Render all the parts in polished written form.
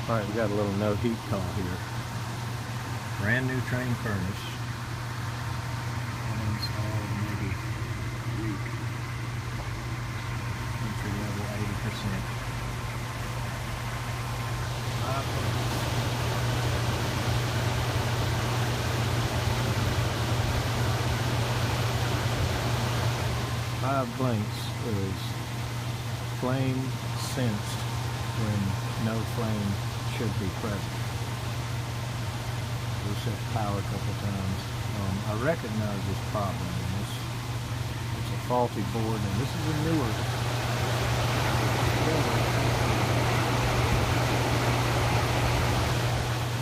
Alright, we got a little no heat call here. Brand new Trane furnace. Installed maybe a week. Entry level 80%. 5 blinks is flame sensed when no flame should be present. We set power a couple times. I recognize this problem. It's a faulty board, and this is a newer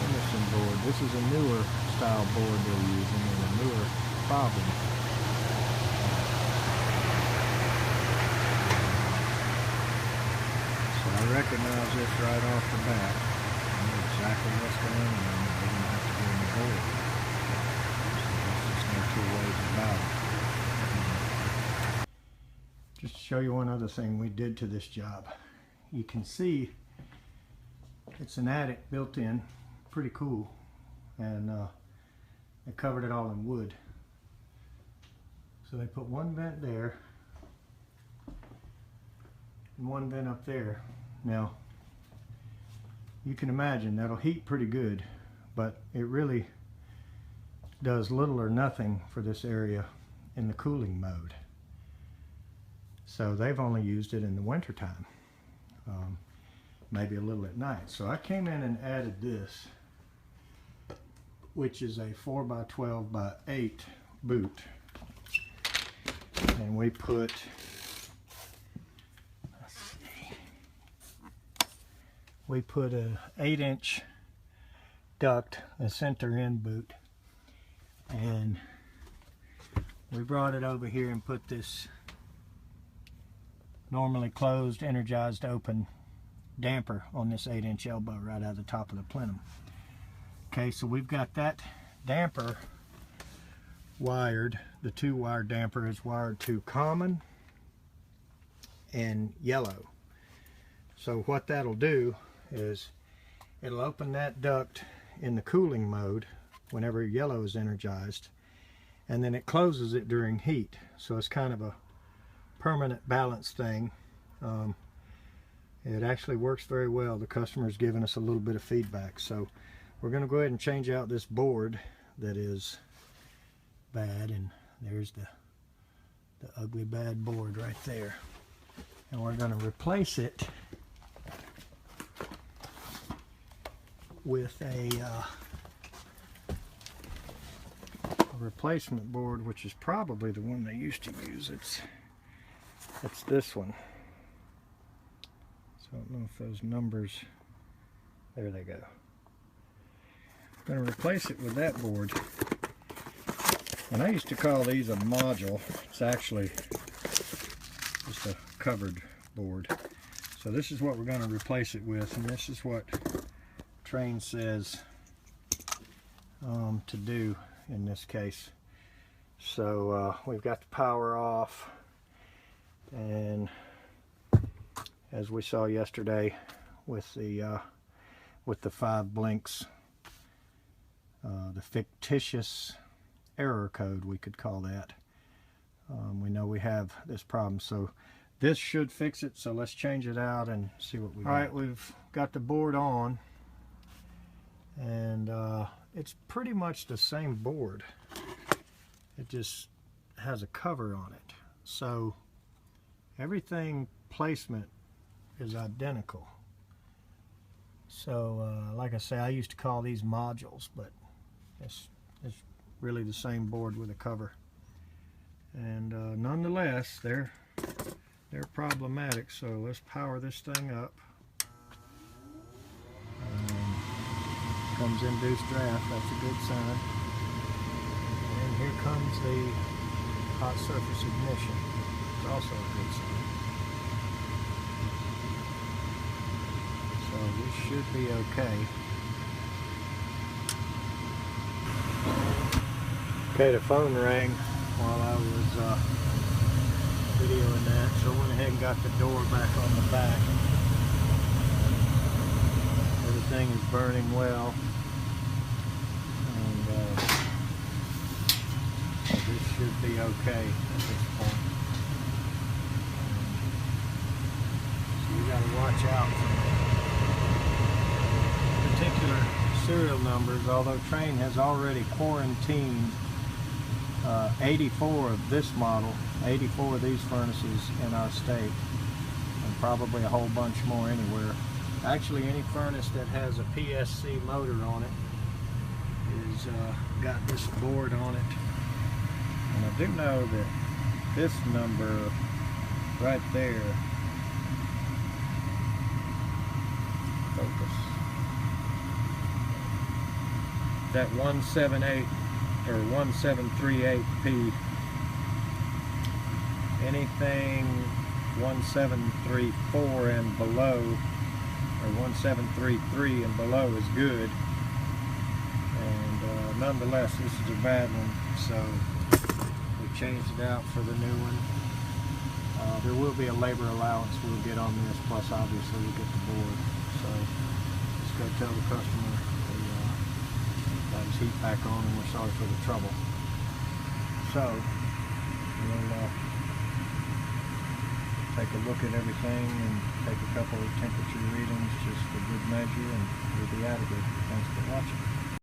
Emerson board. This is a newer style board they're using, and a newer problem. I recognize this right off the bat. I know exactly what's going on. We're going to have to get in the board. So there's just no two ways about it. Just to show you one other thing we did to this job. You can see it's an attic built in, pretty cool. And they covered it all in wood. So they put one vent there and one vent up there. Now, you can imagine that'll heat pretty good, but it really does little or nothing for this area in the cooling mode. So they've only used it in the winter time, maybe a little at night. So I came in and added this, which is a 4x12x8 boot, and we put a 8-inch duct, a center end boot, and we brought it over here and put this normally closed, energized, open damper on this 8-inch elbow right out of the top of the plenum. Okay, so we've got that damper wired. The 2-wire damper is wired to common and yellow. So what that'll do is it'll open that duct in the cooling mode whenever yellow is energized, and then it closes it during heat. So it's kind of a permanent balance thing. It actually works very well. The customer's given us a little bit of feedback. So we're going to go ahead and change out this board that is bad, and there's the ugly bad board right there, and we're going to replace it with a replacement board, which is probably the one they used to use. It's this one. So I don't know if those numbers, there they go. I'm going to replace it with that board, and I used to call these a module. It's actually just a covered board. So this is what we're going to replace it with, and this is what Trane says to do in this case. So we've got the power off, and as we saw yesterday with the 5 blinks, the fictitious error code, we could call that. We know we have this problem, so this should fix it. So let's change it out and see what we got. All right, we've got the board on, and it's pretty much the same board. It just has a cover on it, so everything placement is identical. So like I say, I used to call these modules, but it's really the same board with a cover. And nonetheless, they're problematic. So let's power this thing up. Comes induced draft, that's a good sign. And here comes the hot surface ignition. It's also a good sign. So we should be okay. Okay, the phone rang while I was videoing that, so I went ahead and got the door back on the back. Everything everything is burning well. And this should be okay at this point. So we got to watch out for particular serial numbers, although Trane has already quarantined 84 of this model, 84 of these furnaces in our state, and probably a whole bunch more anywhere. Actually, any furnace that has a PSC motor on it is got this board on it. And I do know that this number right there, focus, that 178 or 1738P, anything 1734 and below, or 1733 and below is good. And nonetheless, this is a bad one, so we changed it out for the new one. There will be a labor allowance we'll get on this, plus obviously we'll get the board. So just go tell the customer got his heat back on and we're sorry for the trouble. So we'll take a look at everything and take a couple of temperature readings just for good measure, and we'll be out of here. Thanks for watching.